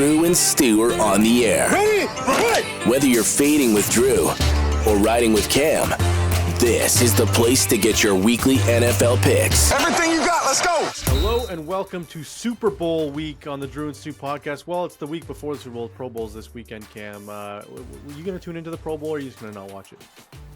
Drew and Stu are on the air. Ready? Right. Whether you're fading with Drew or riding with Cam, this is the place to get your weekly NFL picks. Everything you got, let's go. Hello and welcome to Super Bowl week on the Drew and Stu podcast. Well, it's the week before the Super Bowl. Pro Bowl's this weekend, Cam. Were you going to tune into the Pro Bowl or are you just going to not watch it?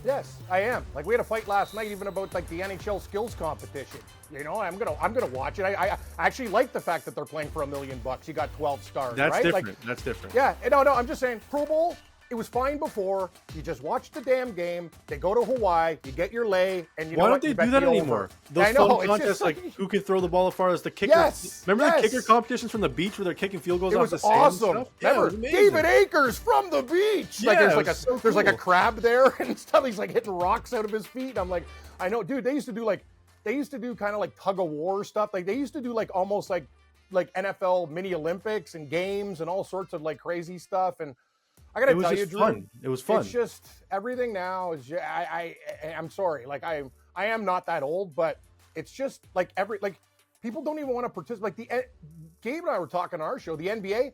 Yes, I am. Like, we had a fight last night even about like the NHL skills competition. You know, I'm gonna watch it. I actually like the fact that they're playing for $1 million. You got 12 stars. That's right? different. Like, that's different. Yeah, no, I'm just saying, Pro Bowl, it was fine before. You just watch the damn game. They go to Hawaii. You get your lay, and you know why what? don't they do that anymore? Those I know, fun it's contests, just like who can throw the ball as far as the kicker. Yes, remember yes. the kicker competitions from the beach where they're kicking field goals It off was the sand awesome. and stuff? Yeah, it Remember, was amazing. David Akers from the beach. Yeah, Like it was so there's like a cool. crab there and stuff. He's like hitting rocks out of his feet. And I'm like, I know, dude. They used to do kind of like tug of war stuff. Like they used to do like almost like NFL mini Olympics and games and all sorts of like crazy stuff. And I gotta tell you, Drew, fun. It was fun. It's just everything now is. I'm sorry. Like I am not that old, but it's just like people don't even want to participate. Like Gabe and I were talking on our show, the NBA.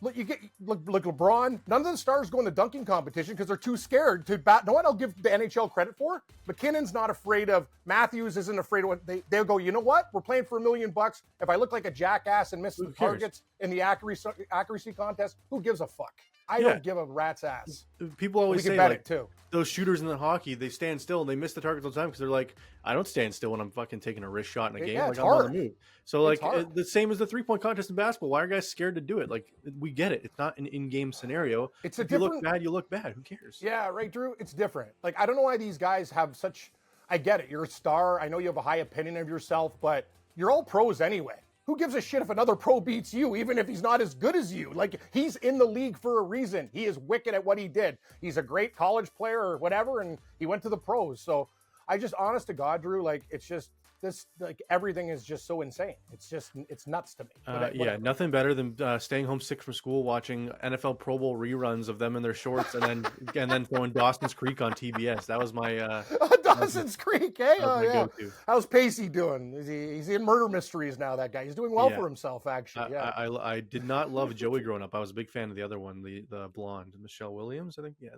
Look, look, LeBron. None of the stars go in the dunking competition because they're too scared to bat. No one I'll give the NHL credit for. McKinnon's not afraid of. Matthews isn't afraid of what they'll go. You know what? We're playing for $1 million. If I look like a jackass and miss the targets in the accuracy contest, who gives a fuck? I don't give a rat's ass. People always say bet like it too. Those shooters in the hockey, they stand still and they miss the targets all the time because they're like, I don't stand still when I'm fucking taking a wrist shot in a game. Yeah, like it's I'm hard. on the move. So like hard. the same as the 3-point contest in basketball. Why are guys scared to do it? Like we get it. It's not an in-game scenario. It's a if different. You look bad. You look bad. Who cares? Yeah, right, Drew. It's different. Like I don't know why these guys have such. I get it. You're a star. I know you have a high opinion of yourself, but you're all pros anyway. Who gives a shit if another pro beats you, even if he's not as good as you? Like, he's in the league for a reason. He is wicked at what he did. He's a great college player or whatever, and he went to the pros. So I just, honest to God, Drew, like, it's just, this, like, everything is just so insane. It's nuts to me. Yeah, nothing better than staying home sick from school, watching NFL Pro Bowl reruns of them in their shorts, and then throwing Dawson's Creek on TBS. That was my Dawson's Creek, eh? Oh yeah. Go-to. How's Pacey doing? He's in murder mysteries now. That guy. He's doing well for himself, actually. Yeah. I did not love Joey growing up. I was a big fan of the other one, the blonde, Michelle Williams. I think. Yeah.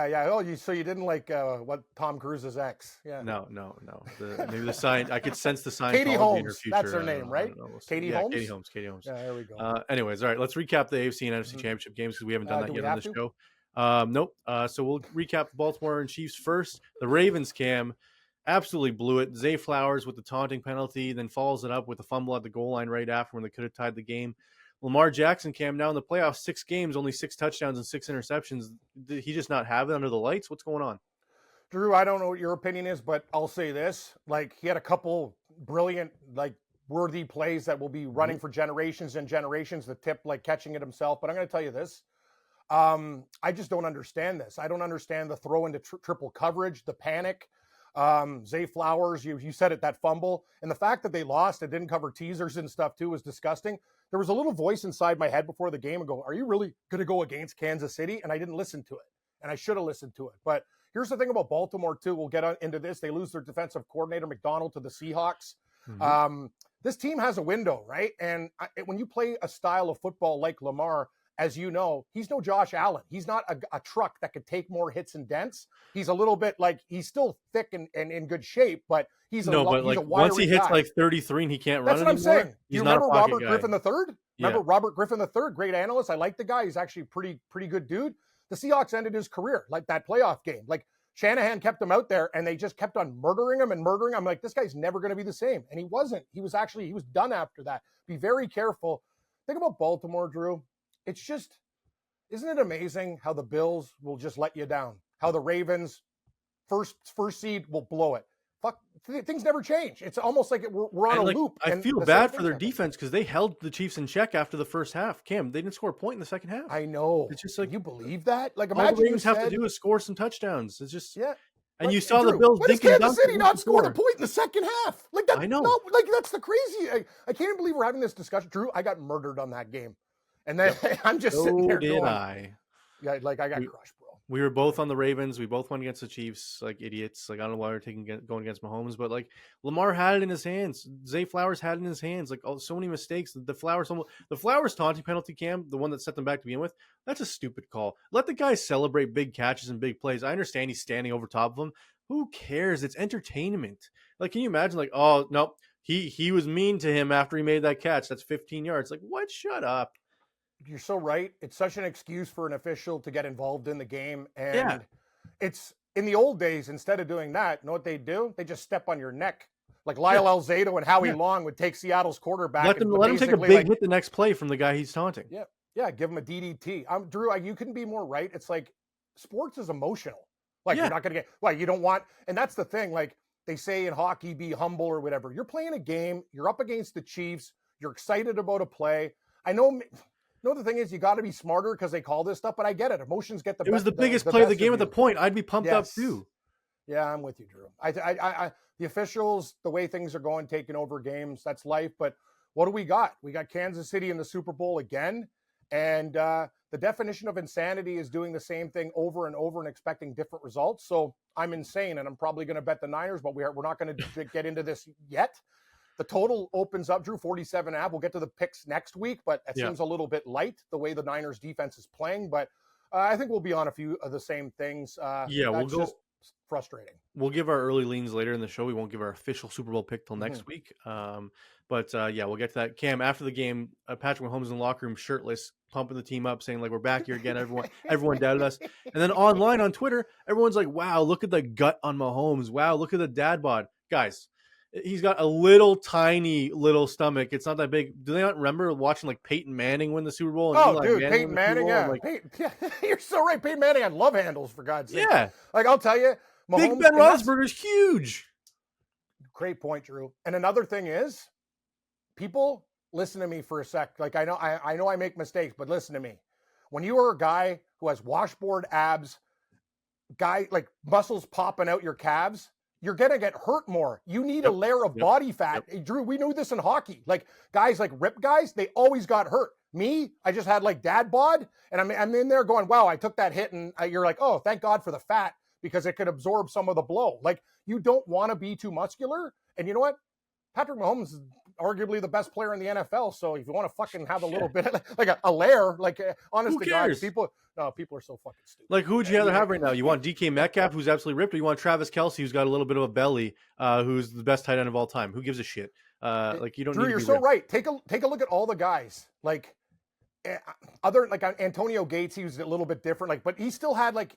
Yeah. Oh, so you didn't like what Tom Cruise's ex? Yeah. No. Maybe the sign. I could sense the Scientology Katie Holmes. in her future. That's her name, right? Katie Holmes. Katie Holmes. Yeah, there we go. Anyways, all right. Let's recap the AFC and NFC Championship games because we haven't done that yet on the show. Nope. So we'll recap the Baltimore and Chiefs first. The Ravens, Cam, absolutely blew it. Zay Flowers with the taunting penalty, then follows it up with a fumble at the goal line right after when they could have tied the game. Lamar Jackson, Cam, now in the playoffs, 6 games, only 6 touchdowns and 6 interceptions. Did he just not have it under the lights? What's going on? Drew, I don't know what your opinion is, but I'll say this. Like, he had a couple brilliant, like, worthy plays that will be running for generations and generations, the tip, like, catching it himself. But I'm going to tell you this. I just don't understand this. I don't understand the throw into triple coverage, the panic. Zay Flowers, you said it, that fumble. And the fact that they lost and didn't cover teasers and stuff, too, was disgusting. There was a little voice inside my head before the game and go, are you really going to go against Kansas City? And I didn't listen to it. And I should have listened to it. But here's the thing about Baltimore, too. We'll get into this. They lose their defensive coordinator, McDonald, to the Seahawks. Mm-hmm. This team has a window, right? And when you play a style of football like Lamar, as you know, he's no Josh Allen. He's not a truck that could take more hits and dents. He's a little bit like, he's still thick and in good shape, but he's a wiry once he hits guy. like 33 and he can't That's run what anymore, I'm saying. he's You not remember a pocket Robert guy. Griffin III? Remember Yeah. Robert Griffin III, great analyst. I like the guy. He's actually pretty good dude. The Seahawks ended his career like that playoff game. Like, Shanahan kept him out there and they just kept on murdering him. I'm like, this guy's never going to be the same. And he wasn't. He was done after that. Be very careful. Think about Baltimore, Drew. It's just, isn't it amazing how the Bills will just let you down? How the Ravens, first seed, will blow it. Fuck, things never change. It's almost like we're on a loop. I feel bad for their defense because they held the Chiefs in check after the first half. Cam, they didn't score a point in the second half. I know. It's just like, you believe that? Like, all imagine the Ravens have to do is score some touchdowns. It's just, yeah. And you saw the Bills when has dinking Kansas City not scored a point in the second half? Like that, I know. No, like that's the crazy. I can't even believe we're having this discussion. Drew, I got murdered on that game, and then I'm just sitting there going, I. Yeah, like I got crushed, bro. We were both on the Ravens. We both went against the Chiefs like idiots. Like I don't know why we're going against Mahomes, but like Lamar had it in his hands. Zay Flowers had it in his hands. Like so many mistakes. The Flowers taunting penalty, Cam, the one that set them back to begin with. That's a stupid call. Let the guy celebrate big catches and big plays. I understand he's standing over top of him. Who cares? It's entertainment. Like, can you imagine? Like, oh no, he was mean to him after he made that catch. That's 15 yards. Like, what? Shut up. You're so right. It's such an excuse for an official to get involved in the game. And it's in the old days, instead of doing that, you know what they do? They just step on your neck. Like Lyle Alzado and Howie Long would take Seattle's quarterback. Let him take a big hit the next play from the guy he's taunting. Yeah. Give him a DDT. Drew, you couldn't be more right. It's like sports is emotional. Like you're not going to get, you don't want, and that's the thing. Like they say in hockey, be humble or whatever. You're playing a game. You're up against the Chiefs. You're excited about a play. I know. No, the thing is, you got to be smarter because they call this stuff, but I get it. Emotions get the best. It was the biggest play of the game at the point. I'd be pumped up too. Yeah, I'm with you, Drew. The officials, the way things are going, taking over games, that's life. But what do we got? We got Kansas City in the Super Bowl again. And the definition of insanity is doing the same thing over and over and expecting different results. So I'm insane, and I'm probably going to bet the Niners, but we're not going to get into this yet. The total opens up, Drew, 47.5. We'll get to the picks next week, but it seems a little bit light the way the Niners defense is playing. But I think we'll be on a few of the same things. We'll go. Just frustrating. We'll give our early leans later in the show. We won't give our official Super Bowl pick till next week. But we'll get to that. Cam, after the game, Patrick Mahomes in the locker room, shirtless, pumping the team up, saying like, "We're back here again." Everyone doubted us. And then online on Twitter, everyone's like, "Wow, look at the gut on Mahomes. Wow, look at the dad bod, guys." He's got a little tiny little stomach. It's not that big. Do they not remember watching like Peyton Manning win the Super Bowl? And Peyton Manning, you're so right. Peyton Manning had love handles, for God's sake. Yeah. Like, I'll tell you, Mahomes, Big Ben Roethlisberger's huge. Great point, Drew. And another thing is, people, listen to me for a sec. Like, I know I make mistakes, but listen to me. When you are a guy who has washboard abs, like muscles popping out your calves, you're going to get hurt more. You need a layer of body fat. Hey, Drew, we knew this in hockey. Like guys like rip guys, they always got hurt. Me, I just had like dad bod, and I'm in there going, wow, I took that hit, and you're like, oh, thank God for the fat because it could absorb some of the blow. Like you don't want to be too muscular. And you know what? Patrick Mahomes is arguably the best player in the NFL. So if you want to fucking have a little bit of, like a layer, like honest to God, people are so fucking stupid. Like who would you rather have right now? You want DK Metcalf, who's absolutely ripped, or you want Travis Kelce, who's got a little bit of a belly, who's the best tight end of all time? Who gives a shit? Like you don't. Drew, need you're to be so ripped. right. Take a look at all the guys. Like other like Antonio Gates, he was a little bit different. Like, but he still had like.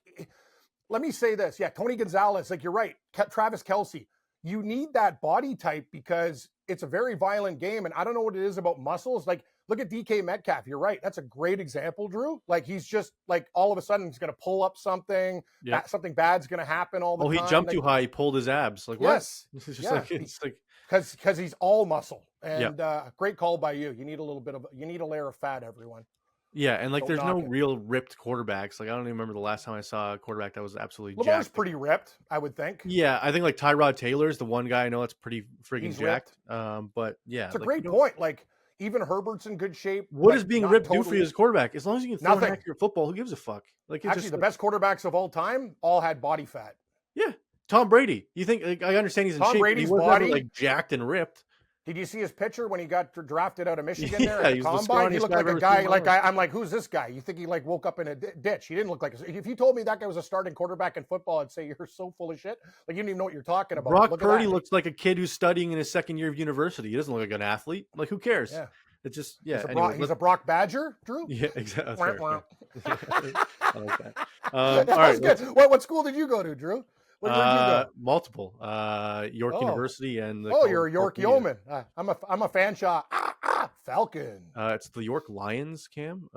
Let me say this, Tony Gonzalez. Like you're right, Travis Kelce. You need that body type because it's a very violent game. And I don't know what it is about muscles. Like, look at DK Metcalf. You're right. That's a great example, Drew. Like, he's just like all of a sudden he's going to pull up something. Yeah. Something bad's going to happen all the time. He jumped too high. He pulled his abs. Like, what? Yes. It's just it's like because he's all muscle. And great call by you. You need a layer of fat, everyone. Yeah, and like there's no real ripped quarterbacks. Like I don't even remember the last time I saw a quarterback that was absolutely jacked. Lamar's pretty ripped, I would think. Yeah, I think like Tyrod Taylor's the one guy I know that's pretty friggin' jacked. But yeah, it's a great point. Like even Herbert's in good shape. What does being ripped do for you as a quarterback? As long as you can throw an accurate football, who gives a fuck? Like actually, the best quarterbacks of all time all had body fat. Yeah, Tom Brady. You think? Like, I understand he's in shape. Brady's but he body never, like jacked and ripped. Did you see his picture when he got drafted out of Michigan there at the he combine? He looked like a guy. Like I'm like, who's this guy? You think he like woke up in a ditch? He didn't look like. If you told me that guy was a starting quarterback in football, I'd say you're so full of shit. Like you don't even know what you're talking about. Brock Purdy looks like a kid who's studying in his second year of university. He doesn't look like an athlete. Like who cares? Yeah. It's just He's a Brock Badger, Drew. Yeah, exactly. I like that. All right. Good. What school did you go to, Drew? Where did you go? Multiple. York University and you're a York Yeoman. I'm a fan shot. Falcon. It's the York Lions, Cam.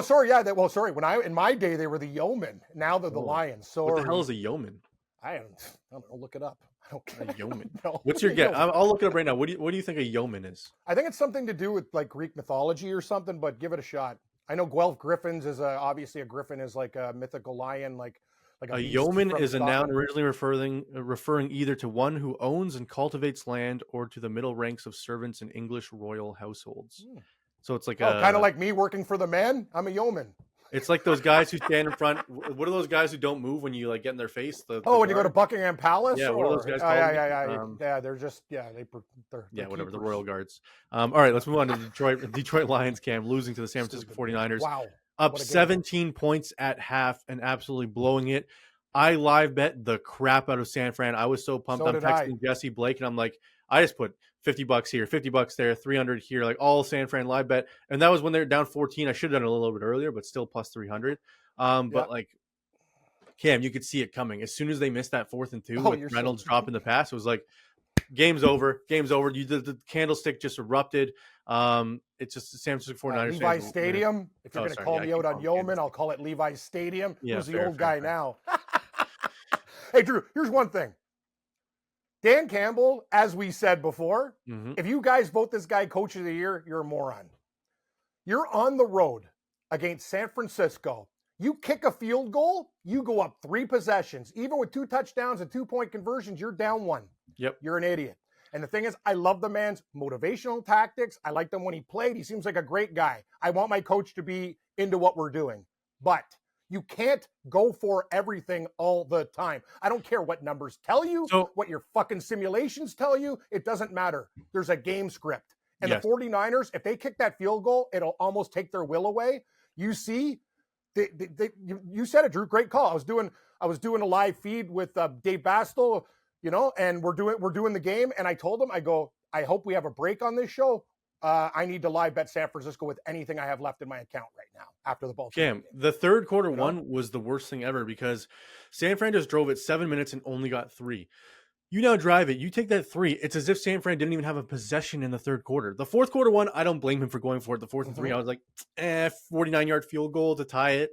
Sorry. Yeah. Sorry. In my day they were the Yeomen. Now they're the Lions. So what the hell is a yeoman? I don't know. Look it up. I don't care. A yeoman. No. What's your guess? I'll look it up right now. What do you think a yeoman is? I think it's something to do with like Greek mythology or something. But give it a shot. I know Guelph Griffins is obviously a griffin is like a mythical lion, like a yeoman is a noun originally referring either to one who owns and cultivates land or to the middle ranks of servants in English royal households. So it's like kind of like me working for the man. I'm a yeoman. It's like those guys who stand in front. What are those guys who don't move when you like get in their face? The when you go to Buckingham Palace? Yeah, what are those guys Oh, called? Yeah, they're just, they're whatever, the keepers. Royal Guards. All right, let's move on to Detroit Lions, Cam, losing to the San Francisco 49ers. Wow. Up 17 points at half and absolutely blowing it. I live bet the crap out of San Fran. I was so pumped. I'm texting Jesse Blake, and I'm like, I just put $50 here, $50 there, 300 here, like all San Fran live bet. And that was when they were down 14. I should have done it a little bit earlier, but still plus 300. But like, Cam, you could see it coming. As soon as they missed that 4th and 2 with Reynolds dropping the pass, it was like, game's over. The candlestick just erupted. It's just the San Francisco 49ers. Levi Stadium. If you're going to call me out on Yeoman, I'll call it Levi Stadium. Who's the old guy now? Hey, Drew, here's one thing. Dan Campbell, as we said before, if you guys vote this guy coach of the year, you're a moron. You're on the road against San Francisco. You kick a field goal, you go up 3 possessions. Even with 2 touchdowns and 2-point conversions, you're down 1. Yep. You're an idiot. And the thing is, I love the man's motivational tactics. I liked him when he played. He seems like a great guy. I want my coach to be into what we're doing. But you can't go for everything all the time. I don't care what numbers tell you, what your fucking simulations tell you. It doesn't matter. There's a game script. And the 49ers, if they kick that field goal, it'll almost take their will away. You see, you said it, Drew. Great call. I was doing a live feed with Dave Bastel, and we're doing the game. And I told him, I go, I hope we have a break on this show. I need to live bet San Francisco with anything I have left in my account right now after the Baltimore game. The third quarter one was the worst thing ever because San Fran just drove it 7 minutes and only got 3. You now drive it. You take that 3. It's as if San Fran didn't even have a possession in the third quarter. The fourth quarter one, I don't blame him for going for it. The 4th and 3, I was like, 49-yard field goal to tie it.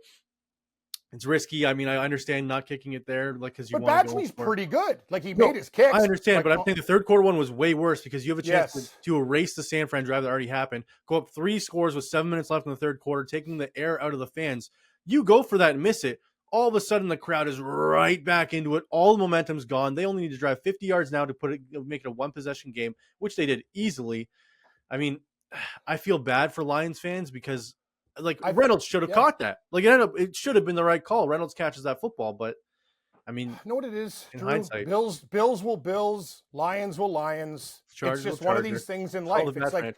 It's risky. I mean, I understand not kicking it there, like because you want to go. But Badgley's pretty good. Like he made his kicks. I understand, but I'm saying the third quarter one was way worse because you have a chance to erase the San Fran drive that already happened. Go up 3 scores with 7 minutes left in the third quarter, taking the air out of the fans. You go for that and miss it. All of a sudden, the crowd is right back into it. All the momentum's gone. They only need to drive 50 yards now to make it a 1-possession game, which they did easily. I mean, I feel bad for Lions fans because. Reynolds should have caught that. It should have been the right call. Reynolds catches that football, but I mean, know what it is? In hindsight, Bills will Bills, Lions will Lions. It's just one of these things in life. It's like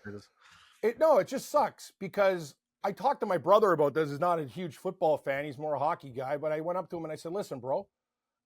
it just sucks because I talked to my brother about this. He's not a huge football fan. He's more a hockey guy. But I went up to him and I said, "Listen, bro,"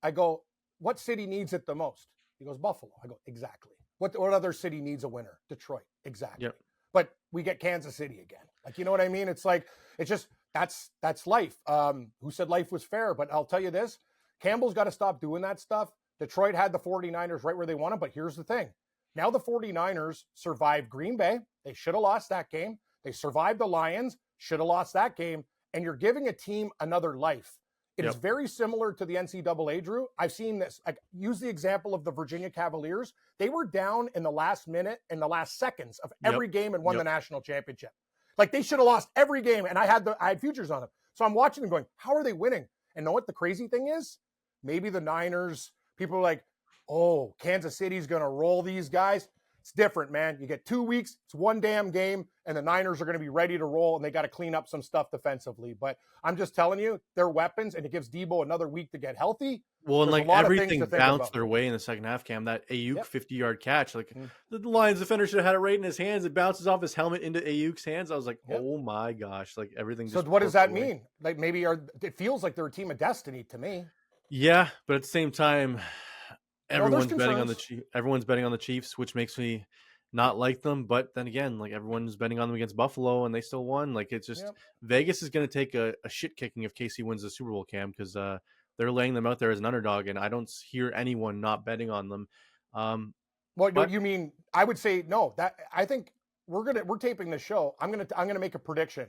I go, "What city needs it the most?" He goes, "Buffalo." I go, "Exactly." What other city needs a winner? Detroit. Exactly. Yep. But we get Kansas City again. Like, you know what I mean? It's like, it's just, that's life. Who said life was fair? But I'll tell you this, Campbell's got to stop doing that stuff. Detroit had the 49ers right where they wanted, but here's the thing. Now the 49ers survived Green Bay. They should have lost that game. They survived the Lions, should have lost that game. And you're giving a team another life. It is very similar to the NCAA, Drew. I've seen this. I use the example of the Virginia Cavaliers. They were down in the last minute, in the last seconds of every game and won the national championship. Like they should have lost every game, and I had futures on them. So I'm watching them going, how are they winning? And know what the crazy thing is? Maybe the Niners, people are like, oh, Kansas City's going to roll these guys. It's different, man. You get 2 weeks, it's one damn game, and the Niners are going to be ready to roll, and they got to clean up some stuff defensively. But I'm just telling you, they're weapons, and it gives Debo another week to get healthy. Well, and like everything bounced their way in the second half, Cam. That Ayuk 50-yard catch, like the Lions defender should have had it right in his hands. It bounces off his helmet into Ayuk's hands. I was like, oh my gosh, like everything. So what does that mean? Like maybe it feels like they're a team of destiny to me. Yeah, but at the same time, everyone's betting on the Chiefs. Everyone's betting on the Chiefs, which makes me not like them. But then again, like everyone's betting on them against Buffalo, and they still won. Like it's just Vegas is going to take a shit kicking if KC wins the Super Bowl, Cam, because they're laying them out there as an underdog, and I don't hear anyone not betting on them. What you mean? I would say no. That I think we're taping the show. I'm gonna make a prediction.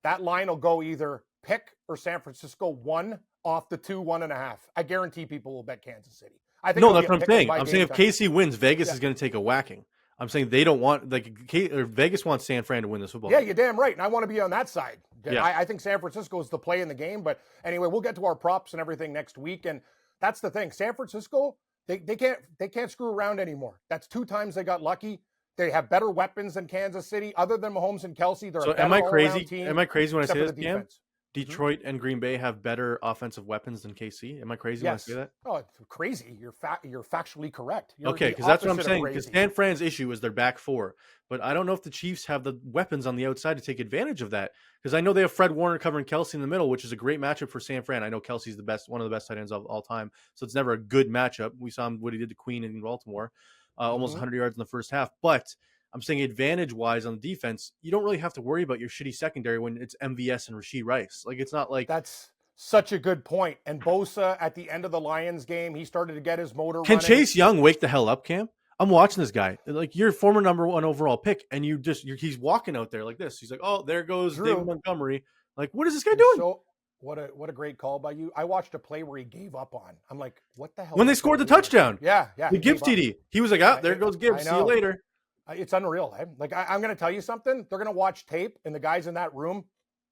That line will go either pick or San Francisco 1 off the 2, 1.5. I guarantee people will bet Kansas City. I think that's what I'm saying. I'm saying if KC wins, Vegas is going to take a whacking. I'm saying they don't want Vegas wants San Fran to win this football game. You're damn right, and I want to be on that side. Yeah. I think San Francisco is the play in the game, but anyway, we'll get to our props and everything next week. And that's the thing, San Francisco, they can't screw around anymore. That's 2 times they got lucky. They have better weapons than Kansas City, other than Mahomes and Kelsey. They're a better all-around team. Am I crazy when I say this, Cam? Detroit and Green Bay have better offensive weapons than KC. Am I crazy when I say that? Oh, it's crazy. You're factually correct. You're okay, because that's what I'm saying. Because San Fran's issue is their back four, but I don't know if the Chiefs have the weapons on the outside to take advantage of that. Because I know they have Fred Warner covering Kelsey in the middle, which is a great matchup for San Fran. I know Kelsey's one of the best tight ends of all time, so it's never a good matchup. We saw what he did to Queen in Baltimore, almost 100 yards in the first half. But I'm saying advantage-wise on the defense, you don't really have to worry about your shitty secondary when it's MVS and Rashee Rice. Like, it's not like... That's such a good point. And Bosa, at the end of the Lions game, he started to get his motor Can running. Chase Young wake the hell up, Cam? I'm watching this guy. Like, you're former number 1 overall pick, and he's walking out there like this. He's like, oh, there goes Drew, David Montgomery. Like, what is this guy doing? So, what a great call by you. I watched a play where he gave up on. I'm like, what the hell? When they scored the touchdown. Yeah. The Gibbs TD. He was like, there goes Gibbs. See you later. It's unreal. Like, I'm going to tell you something. They're going to watch tape, and the guys in that room,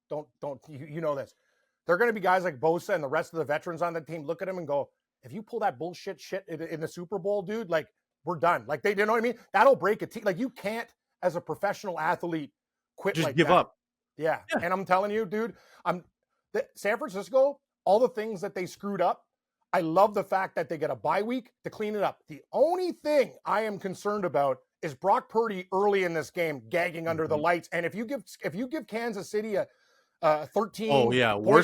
you know this. They're going to be guys like Bosa and the rest of the veterans on the team look at him and go, if you pull that bullshit shit in the Super Bowl, dude, like, we're done. Like, you know what I mean? That'll break a team. Like, you can't, as a professional athlete, quit just like give that. up. Yeah. And I'm telling you, dude, San Francisco, all the things that they screwed up, I love the fact that they get a bye week to clean it up. The only thing I am concerned about is Brock Purdy early in this game gagging under the lights. And if you give Kansas City a 13 point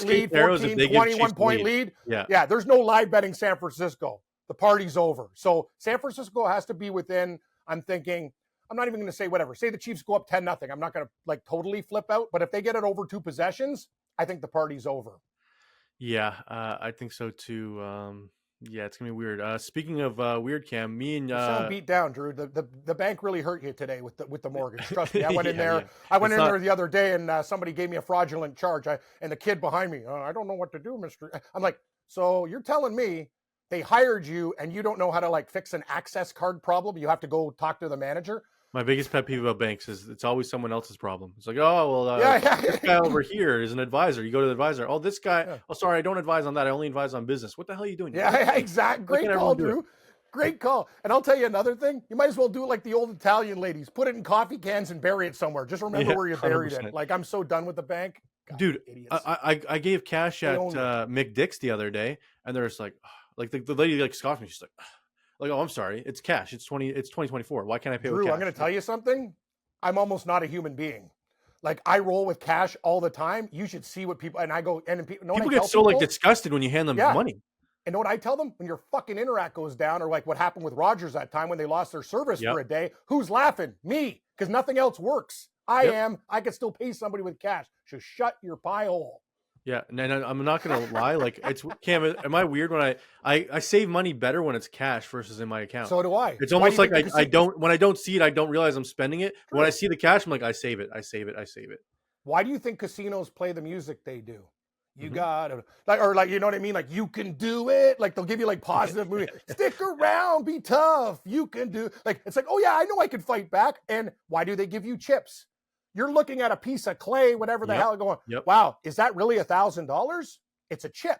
lead, 14, 21 point lead, there's no live betting San Francisco. The party's over. So San Francisco has to be within, I'm thinking, I'm not even going to say whatever. Say the Chiefs go up 10-0. I'm not going to like totally flip out, but if they get it over 2 possessions, I think the party's over. Yeah, I think so too. Yeah, it's gonna be weird. Speaking of weird, Cam, me and you sound beat down, Drew. The bank really hurt you today with the mortgage. Trust me, I went in there. Yeah. I went there the other day, and somebody gave me a fraudulent charge. And the kid behind me, I don't know what to do, Mister. I'm like, so you're telling me they hired you, and you don't know how to like fix an access card problem? You have to go talk to the manager. My biggest pet peeve about banks is it's always someone else's problem. It's like, oh, well, this guy over here is an advisor. You go to the advisor. Oh, this guy. Yeah. Oh, sorry, I don't advise on that. I only advise on business. What the hell are you doing? Yeah, exactly. Great call, Drew. Great call. And I'll tell you another thing. You might as well do it like the old Italian ladies. Put it in coffee cans and bury it somewhere. Just remember where you buried 100%. It. Like, I'm so done with the bank. God, dude, I gave cash at McDick's the other day, and there's like the lady like scoffed me. She's like, oh, I'm sorry. It's cash. It's 2024. Why can't I pay Drew, with cash? I'm going to tell you something. I'm almost not a human being. Like, I roll with cash all the time. You should see what people, and I go, and people get so like disgusted when you hand them money. And know what I tell them? When your fucking Interac goes down, or like what happened with Rogers that time when they lost their service for a day, who's laughing? Me, because nothing else works. I could still pay somebody with cash. So shut your pie hole. Yeah, and I'm not gonna lie. Like, it's Cam. Am I weird when I save money better when it's cash versus in my account? So do I. It's almost like I don't when I don't see it, I don't realize I'm spending it. True. When I see the cash, I'm like, I save it. Why do you think casinos play the music they do? You gotta like you know what I mean? Like, you can do it. Like, they'll give you like positive movie. Stick around, be tough. You can do. Like, it's like, oh yeah, I know I can fight back. And why do they give you chips? You're looking at a piece of clay, whatever the hell, going, wow, is that really $1,000? It's a chip.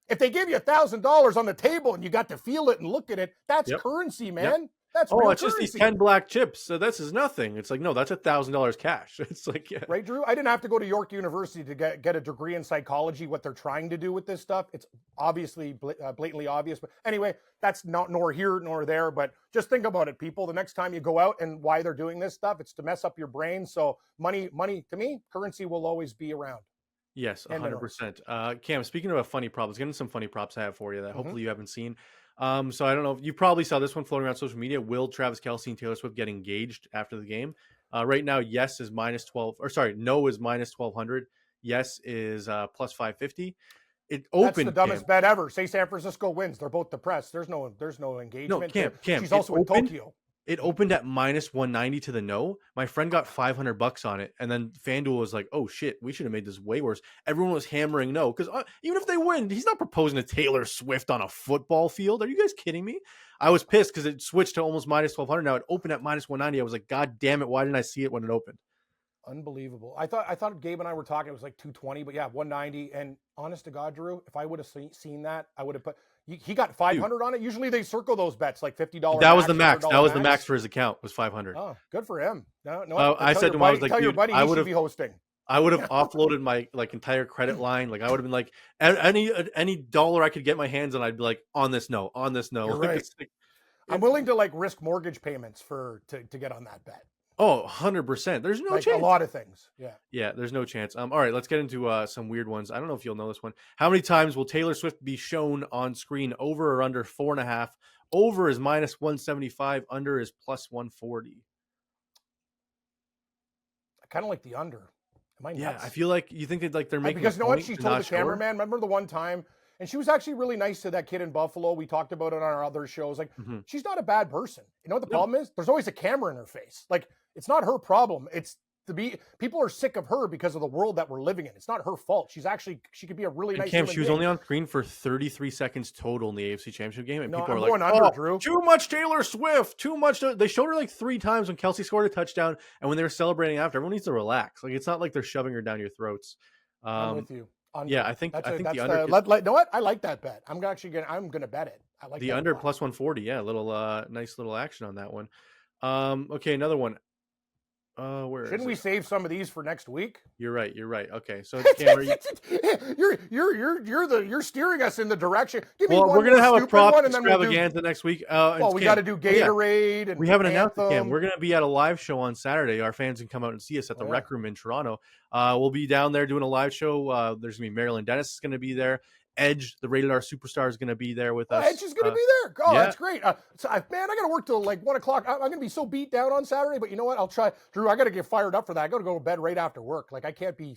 If they give you $1,000 on the table and you got to feel it and look at it, that's currency, man. That's real it's currency. Just these 10 black chips. So this is nothing. It's like, no, that's $1,000 cash. It's like, right, Drew? I didn't have to go to York University to get a degree in psychology, what they're trying to do with this stuff. It's obviously blatantly obvious. But anyway, that's not nor here nor there. But just think about it, people. The next time you go out and why they're doing this stuff, it's to mess up your brain. So money, to me, currency will always be around. Yes, 100%. Cam, speaking of a funny prop, let's get into some funny props I have for you that hopefully you haven't seen. So I don't know if you probably saw this one floating around social media. Will Travis Kelce and Taylor Swift get engaged after the game? Right now, yes is no is minus 1,200. Yes is plus 550. It opened. That's the dumbest bet ever. Say San Francisco wins. They're both depressed. There's no engagement. No, Cam. She's also in Tokyo. It opened at minus 190 to the no. My friend got $500 on it, and then FanDuel was like, "Oh shit, we should have made this way worse." Everyone was hammering no because even if they win, he's not proposing to Taylor Swift on a football field. Are you guys kidding me? I was pissed because it switched to almost minus 1,200. Now it opened at minus 190. I was like, "God damn it! Why didn't I see it when it opened?" Unbelievable. I thought Gabe and I were talking. It was like 220, but yeah, 190. And honest to God, Drew, if I would have seen that, I would have put. He got 500 on it. Usually they circle those bets like $50. That was the max. That was the max for his account. Was 500. Oh, good for him. No. I said to him, I was like, tell your buddy he should be hosting. I would have offloaded my entire credit line. Like I would have been like any dollar I could get my hands on, I'd be like on this no. You're right. I'm willing to risk mortgage payments to get on that bet. Oh, 100%. There's no chance. A lot of things. Yeah. Yeah, there's no chance. All right, let's get into some weird ones. I don't know if you'll know this one. How many times will Taylor Swift be shown on screen? Over or under 4.5? Over is -175. Under is +140. I kind of like the under. Am I nuts? Yeah, I feel like you think that they're making because you know what she told the cameraman. Remember the one time, and she was actually really nice to that kid in Buffalo. We talked about it on our other shows. She's not a bad person. You know what the problem is? There's always a camera in her face. It's not her problem. It's people are sick of her because of the world that we're living in. It's not her fault. She could be a really nice. Cam, she was only on screen for 33 seconds total in the AFC Championship game, and people are going under, Drew. Too much Taylor Swift, too much. They showed her 3 times when Kelsey scored a touchdown, and when they were celebrating after. Everyone needs to relax. It's not like they're shoving her down your throats. I'm with you. Yeah, I think the under. You know what? I like that bet. I'm gonna bet it. I like the under +140. Yeah, a little nice little action on that one. Okay, another one. Shouldn't we save some of these for next week? You're right. Okay, so Cam, you're steering us in the direction. Give me we're gonna have a prop extravaganza next week. We got to do Gatorade, and we haven't announced it, Cam. We're gonna be at a live show on Saturday. Our fans can come out and see us at the Rec Room in Toronto. We'll be down there doing a live show. There's gonna be Marilyn Dennis is gonna be there. Edge, the Rated R superstar, is going to be there with us. Edge is going to be there. Oh, yeah. That's great. Man, I got to work till 1 o'clock. I'm going to be so beat down on Saturday, but you know what? I'll try. Drew, I got to get fired up for that. I got to go to bed right after work. I can't be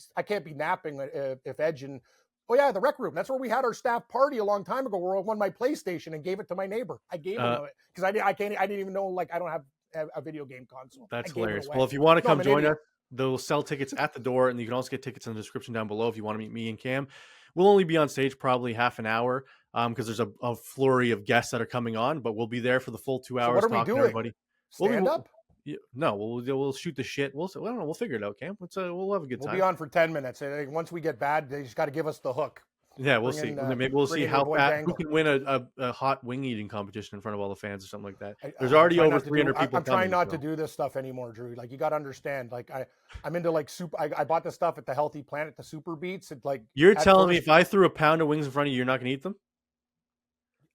napping if Edge and the Rec Room. That's where we had our staff party a long time ago. Where I won my PlayStation and gave it to my neighbor. I gave him it because I didn't even know I don't have a video game console. That's hilarious. Well, if you want to come join us, they'll sell tickets at the door, and you can also get tickets in the description down below if you want to meet me and Cam. We'll only be on stage probably half an hour because there's a flurry of guests that are coming on, but we'll be there for the full 2 hours. So what are we doing? Everybody. Stand up? No, we'll shoot the shit. I don't know. We'll figure it out, Cam. We'll have a good time. We'll be on for 10 minutes. Once we get bad, they just got to give us the hook. Yeah, we'll see. Maybe we'll see who can win a hot wing eating competition in front of all the fans or something like that. There's already over 300 people. I'm trying not to do this stuff anymore, Drew. You got to understand. I'm into soup. I bought the stuff at the Healthy Planet, the Super Beats. You're telling me if I threw a pound of wings in front of you, you're not going to eat them?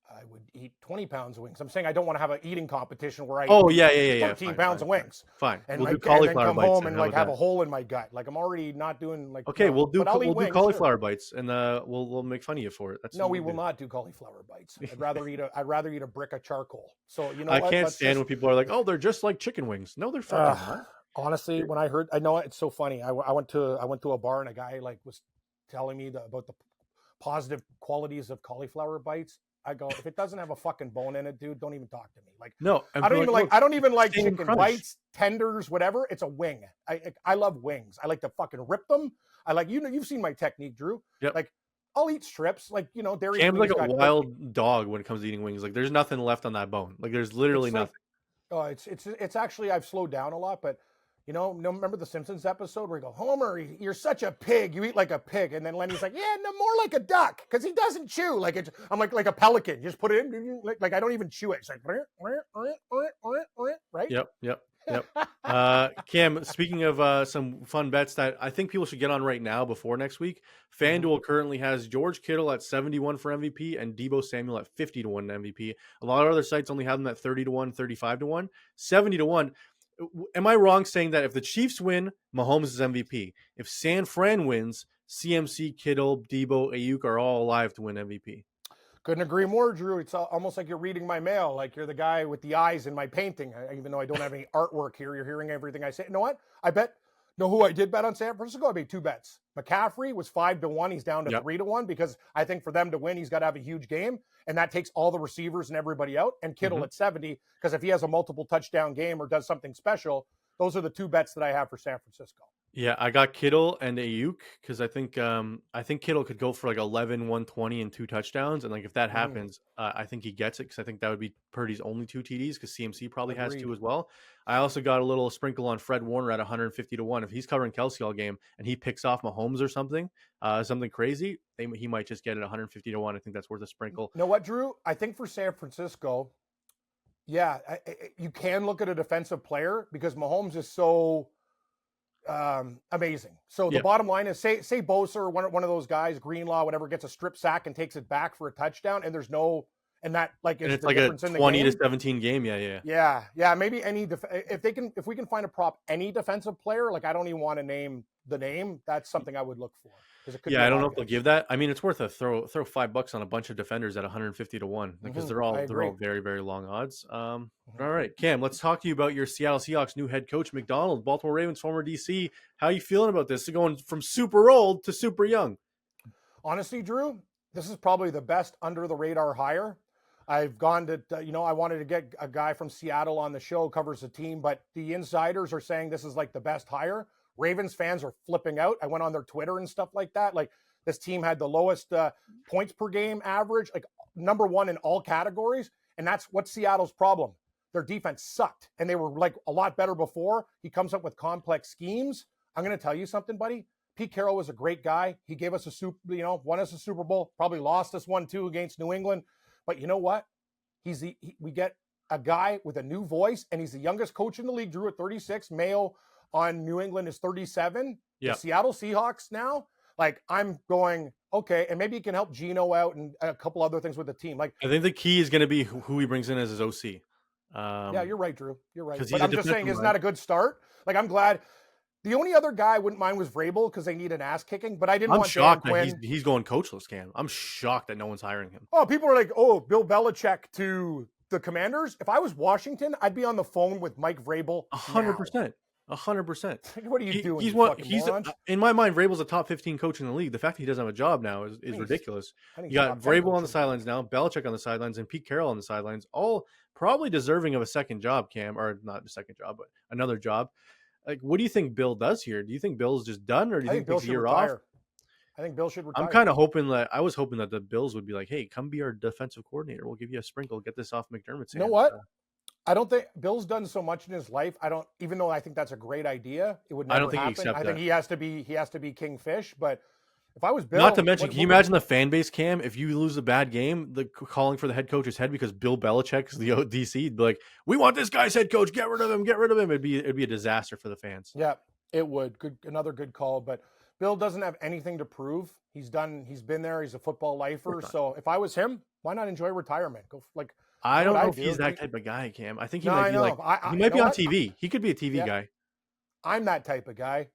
I would eat 20 pounds of wings. I'm saying I don't want to have an eating competition where I eat 13 pounds of wings. Fine. And we'll do cauliflower come bites home and have a hole in my gut. I'm already not doing Okay, we'll do cauliflower bites, and we'll make fun of you for it. No, we will not do cauliflower bites. I'd rather eat a brick of charcoal. So I can't stand when people are like, "Oh, they're just like chicken wings." No, they're fucking not. Honestly, when I know it's so funny. I went to a bar and a guy was telling me about the positive qualities of cauliflower bites. I go, if it doesn't have a fucking bone in it, dude, don't even talk to me. No, I don't even like chicken bites, tenders, whatever. It's a wing. I love wings. I like to fucking rip them. You've seen my technique, Drew. Yep. I'll eat strips. Dairy. Cam's like a wild dog when it comes to eating wings. There's nothing left on that bone. There's literally nothing. It's actually I've slowed down a lot, but. Remember the Simpsons episode where you go, Homer, you're such a pig. You eat like a pig. And then Lenny's like, yeah, no, more like a duck because he doesn't chew. I'm like a pelican. You just put it in. I don't even chew it. It's like, right? Yep. Cam, speaking of some fun bets that I think people should get on right now before next week, FanDuel currently has George Kittle at 71 for MVP and Deebo Samuel at 50 to 1 MVP. A lot of other sites only have them at 30 to 1, 35 to 1, 70 to 1. Am I wrong saying that if the Chiefs win, Mahomes is MVP? If San Fran wins, CMC, Kittle, Deebo, Ayuk are all alive to win MVP. Couldn't agree more, Drew. It's almost like you're reading my mail, like you're the guy with the eyes in my painting. Even though I don't have any artwork here, you're hearing everything I say. You know what? Know who I did bet on San Francisco? I made 2 bets. McCaffrey was 5 to 1. He's down to 3 to 1 because I think for them to win, he's got to have a huge game. And that takes all the receivers and everybody out. And Kittle at 70, because if he has a multiple touchdown game or does something special, those are the 2 bets that I have for San Francisco. Yeah, I got Kittle and Ayuk because I think Kittle could go for 11, 120 and 2 touchdowns. And if that happens, I think he gets it because I think that would be Purdy's only 2 TDs because CMC probably has 2 as well. I also got a little sprinkle on Fred Warner at 150 to 1. If he's covering Kelsey all game and he picks off Mahomes or something crazy, he might just get it 150 to 1. I think that's worth a sprinkle. You know what, Drew? I think for San Francisco, you can look at a defensive player because Mahomes is so amazing. So the bottom line is, say Bosa, one of those guys, Greenlaw, whatever, gets a strip sack and takes it back for a touchdown, and there's no, and that like is and it's the like a difference in the 20 game. to 17 game. Yeah. Maybe if we can find a prop any defensive player, like I don't even want to name the name. That's something I would look for. I don't know if they'll give that. I mean, it's worth a throw $5 on a bunch of defenders at 150 to 1 because they're all very, very long odds. All right, Cam, let's talk to you about your Seattle Seahawks new head coach, McDonald, Baltimore Ravens former DC. How are you feeling about this? They're going from super old to super young. Honestly, Drew, this is probably the best under the radar hire. I've gone to, I wanted to get a guy from Seattle on the show, covers the team, but the insiders are saying this is like the best hire. Ravens fans are flipping out. I went on their Twitter and stuff like that. Like this team had the lowest points per game average, like number one in all categories. And that's what's Seattle's problem. Their defense sucked and they were like a lot better before. He comes up with complex schemes. I'm going to tell you something, buddy. Pete Carroll was a great guy. He gave us won us a Super Bowl, probably lost us one too against New England. But you know what? We get a guy with a new voice, and he's the youngest coach in the league, Drew, at 36. Mayo on New England is 37. Yeah. The Seattle Seahawks now, like I'm going, okay, and maybe he can help Geno out and a couple other things with the team. Like I think the key is going to be who he brings in as his OC. Yeah, you're right, Drew. You're right. But I'm just saying, isn't that a good start? Like I'm glad. The only other guy I wouldn't mind was Vrabel because they need an ass kicking, but I didn't want shocked Dan Quinn. That he's going coachless, Cam. I'm shocked that no one's hiring him. Oh, people are like, oh, Bill Belichick to the Commanders. If I was Washington, I'd be on the phone with Mike Vrabel. 100%. 100%. What are you doing? He's in my mind, Vrabel's a top 15 coach in the league. The fact that he doesn't have a job now is ridiculous. You got Vrabel on the sidelines now, Belichick on the sidelines, and Pete Carroll on the sidelines, all probably deserving of a second job, Cam, or not a second job, but another job. Like, what do you think Bill does here? Do you think Bill's just done, or do you think Bill takes a year off? I think Bill should retire. I'm kind of hoping that I was hoping that the Bills would be like, "Hey, come be our defensive coordinator. We'll give you a sprinkle. Get this off McDermott's hands." You know what? I don't think Bill's done so much in his life. Even though I think that's a great idea, it would never happen. I think he has to be kingfish. But if I was Bill, not to mention, can you imagine the fan base, Cam? If you lose a bad game, the calling for the head coach's head because Bill Belichick is the DC, be like, "We want this guy's head coach. Get rid of him. Get rid of him." It'd be a disaster for the fans. Yeah, it would. Another good call. But Bill doesn't have anything to prove. He's been there. He's a football lifer. So if I was him, why not enjoy retirement? I don't know if he's that type of guy, Cam. I think he might be he might be on TV. He could be a TV guy. I'm that type of guy.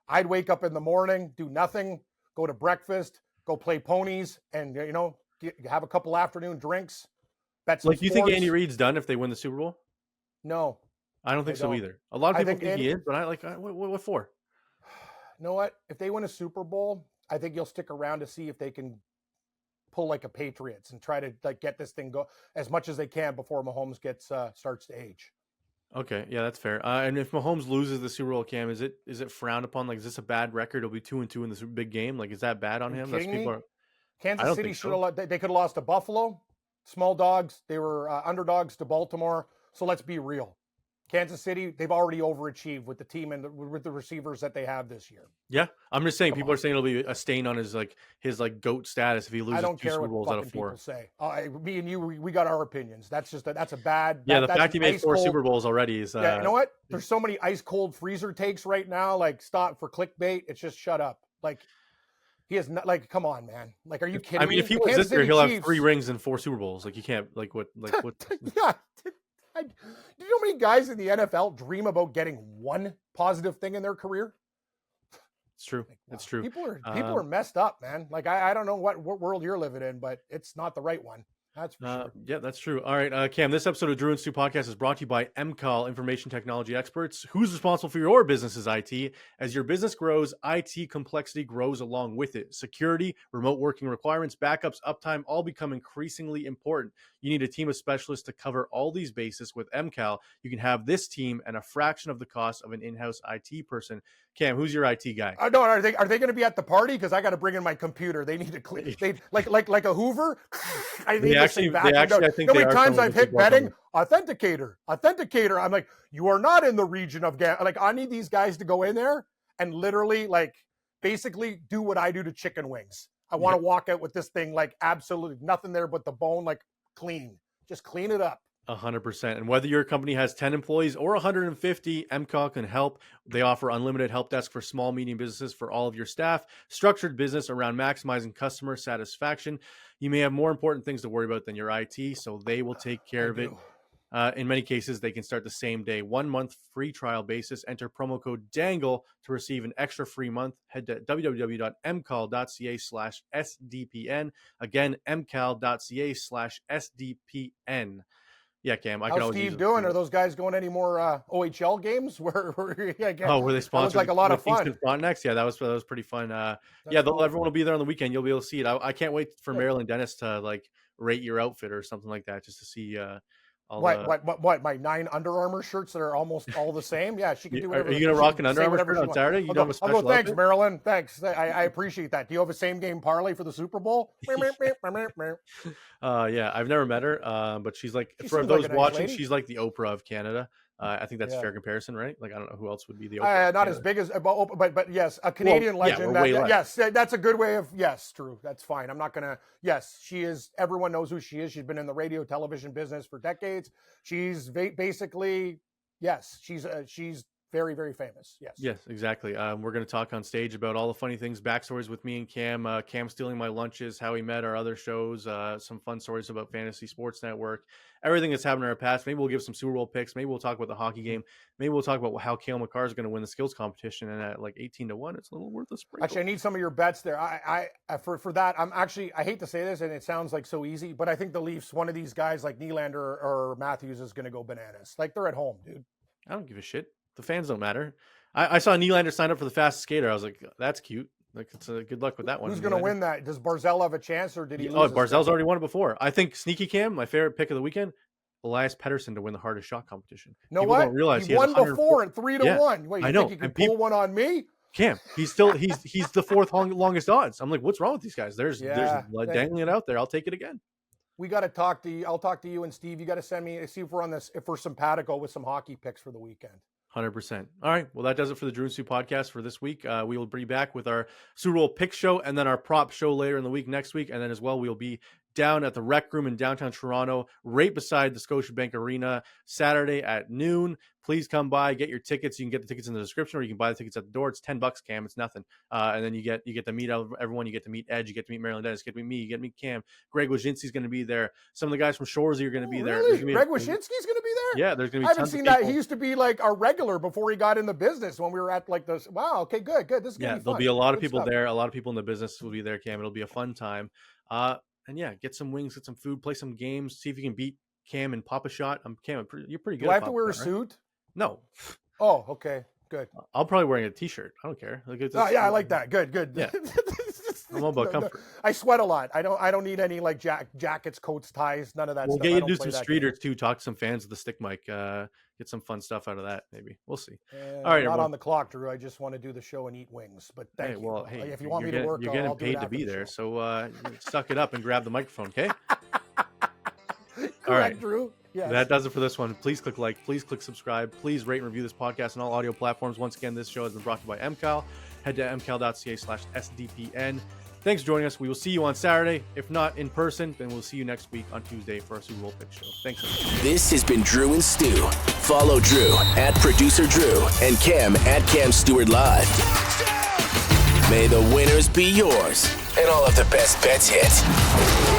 I'd wake up in the morning, do nothing, go to breakfast, go play ponies, and have a couple afternoon drinks. Bet some sports. You think Andy Reid's done if they win the Super Bowl? No, I don't think so either. A lot of people think he is, but what for? You know what? If they win a Super Bowl, I think you'll stick around to see if they can pull like a Patriots and try to get this thing go as much as they can before Mahomes starts to age. Okay, yeah, that's fair. And if Mahomes loses the Super Bowl, Cam, is it frowned upon? Like, is this a bad record? It'll be 2-2 in this big game. Like, is that bad on him? Kansas City should have. They could have lost to Buffalo. Small dogs. They were underdogs to Baltimore. So let's be real. Kansas City, they've already overachieved with the team and with the receivers that they have this year. Yeah, I'm just saying. People are saying it'll be a stain on his GOAT status if he loses 2 Super Bowls out of 4. People say. Me and you, we got our opinions. That's just that's a bad. Yeah, the fact he made 4 Super Bowls already is. Yeah, you know what? There's so many ice cold freezer takes right now. Like, stop for clickbait. It's just shut up. Like, he has not. Like, come on, man. Like, are you kidding me? I mean, if he was this year, he'll have 3 rings and 4 Super Bowls. Like, you can't. Like what? Yeah. Do you know how many guys in the NFL dream about getting one positive thing in their career? It's true. It's true. People are messed up, man. Like, I don't know what world you're living in, but it's not the right one. That's for sure. Yeah, that's true. All right, Cam, this episode of Drew and Stu Podcast is brought to you by MCAL, Information Technology Experts. Who's responsible for your business's IT? As your business grows, IT complexity grows along with it. Security, remote working requirements, backups, uptime, all become increasingly important. You need a team of specialists to cover all these bases. With MCAL, you can have this team and a fraction of the cost of an in-house IT person. Cam, who's your IT guy? No, are they going to be at the party? Because I got to bring in my computer. They need to clean. They like a Hoover. I need I think how many times I've hit betting authenticator. I'm like, you are not in the region of like, I need these guys to go in there and literally basically do what I do to chicken wings. I want to walk out with this thing like absolutely nothing there but the bone, like clean. Just clean it up. 100%. And whether your company has 10 employees or 150, MCAL can help. They offer unlimited help desk for small, medium businesses for all of your staff, structured business around maximizing customer satisfaction. You may have more important things to worry about than your IT, so they will take care of it. In many cases, they can start the same day. 1 month free trial basis. Enter promo code DANGLE to receive an extra free month. Head to www.mcal.ca/SDPN. Again, mcal.ca/SDPN. Yeah, Cam. How's Steve doing? Are those guys going any more OHL games? Were they sponsored? Like a lot of fun. Frontenac? Yeah, that was pretty fun. Everyone will be there on the weekend. You'll be able to see it. I can't wait for Marilyn Dennis to like rate your outfit or something like that, just to see. What? My 9 Under Armour shirts that are almost all the same? Yeah, she can do whatever. Are you going to rock an Under Armour shirt on Saturday? You don't have a special outfit? Thanks, Marilyn. Thanks. I appreciate that. Do you have a same game parlay for the Super Bowl? Yeah, I've never met her, but she's like, for those watching, she's like the Oprah of Canada. I think that's a fair comparison, right? Like, I don't know who else would be the Oprah. Not as big as, but yes, a Canadian legend. Yes, that's a good way of, yes, true. That's fine. I'm not going to, yes, she is, everyone knows who she is. She's been in the radio, television business for decades. She's basically, yes, she's very, very famous. Yes, exactly. We're going to talk on stage about all the funny things, backstories with me and Cam, Cam stealing my lunches, how we met, our other shows, some fun stories about Fantasy Sports Network, everything that's happened in our past. Maybe we'll give some Super Bowl picks. Maybe we'll talk about the hockey game. Maybe we'll talk about how Cale Makar is going to win the skills competition. And at like 18-1, it's a little worth a sprinkle. Actually, I need some of your bets there. For that, I hate to say this, and it sounds like so easy, but I think the Leafs, one of these guys like Nylander or Matthews is going to go bananas. Like, they're at home, dude. I don't give a shit. The fans don't matter. I saw Nylander sign up for the fastest skater. I was like, that's cute. Like, it's good luck with that one. Who's going to win that? Does Barzal have a chance, or did he lose? Oh, Barzal's already won it before. I think Sneaky Cam, my favorite pick of the weekend, Elias Pettersson to win the hardest shot competition. People don't realize he won before at 3-1. Wait, you think you can pull one on me? Cam, he's the fourth longest odds. I'm like, what's wrong with these guys? There's dangling it out there. I'll take it again. We got to talk to you. I'll talk to you and Steve. You got to send me, see if we're on this, if we're simpatico with some hockey picks for the weekend. 100%. All right. Well, that does it for the Drew and Stu podcast for this week. We will be back with our Super Bowl pick show and then our prop show later in the week next week. And then as well, we'll be down at the Rec Room in downtown Toronto, right beside the Scotiabank Arena, Saturday at noon. Please come by, get your tickets. You can get the tickets in the description, or you can buy the tickets at the door. It's $10, Cam. It's nothing. And then you get to meet everyone. You get to meet Edge. You get to meet Marilyn Dennis. You get to meet me. You get to meet Cam. Greg Wojcinski's going to be there. Some of the guys from Shoresy are going to be there. Really? Greg Wojcinski's going to be there? Yeah, there's going to be. I haven't seen that. He used to be like a regular before he got in the business when we were at like this. Wow. Okay. Good. This is going to be fun. There'll be a lot of people there. A lot of people in the business will be there, Cam. It'll be a fun time. And yeah, get some wings, get some food, play some games, see if you can beat Cam and pop a shot. Cam, you're pretty good. Do I have to wear a suit? No. Oh, okay. Good. I'll probably wearing a t-shirt. I don't care. I like that. Good. Yeah. I'm all about comfort. I sweat a lot. I don't need any like jackets, coats, ties, none of that stuff. We'll get you to do some streeters too. Talk to some fans of the stick mic. Get some fun stuff out of that. Maybe we'll see. All right, not on the clock, Drew. I just want to do the show and eat wings. But thank you. Hey, if you want me to work, you're getting paid to be there. So suck it up and grab the microphone, okay? Correct, all right, Drew. Yes. That does it for this one. Please click like, please click subscribe, please rate and review this podcast on all audio platforms. Once again, this show has been brought to you by MCAL. Head to mcal.ca/SDPN. Thanks for joining us. We will see you on Saturday. If not in person, then we'll see you next week on Tuesday for our Super Bowl pick show. Thanks. This has been Drew and Stu. Follow Drew at Producer Drew and Cam at Cam Stewart Live. May the winners be yours and all of the best bets hit.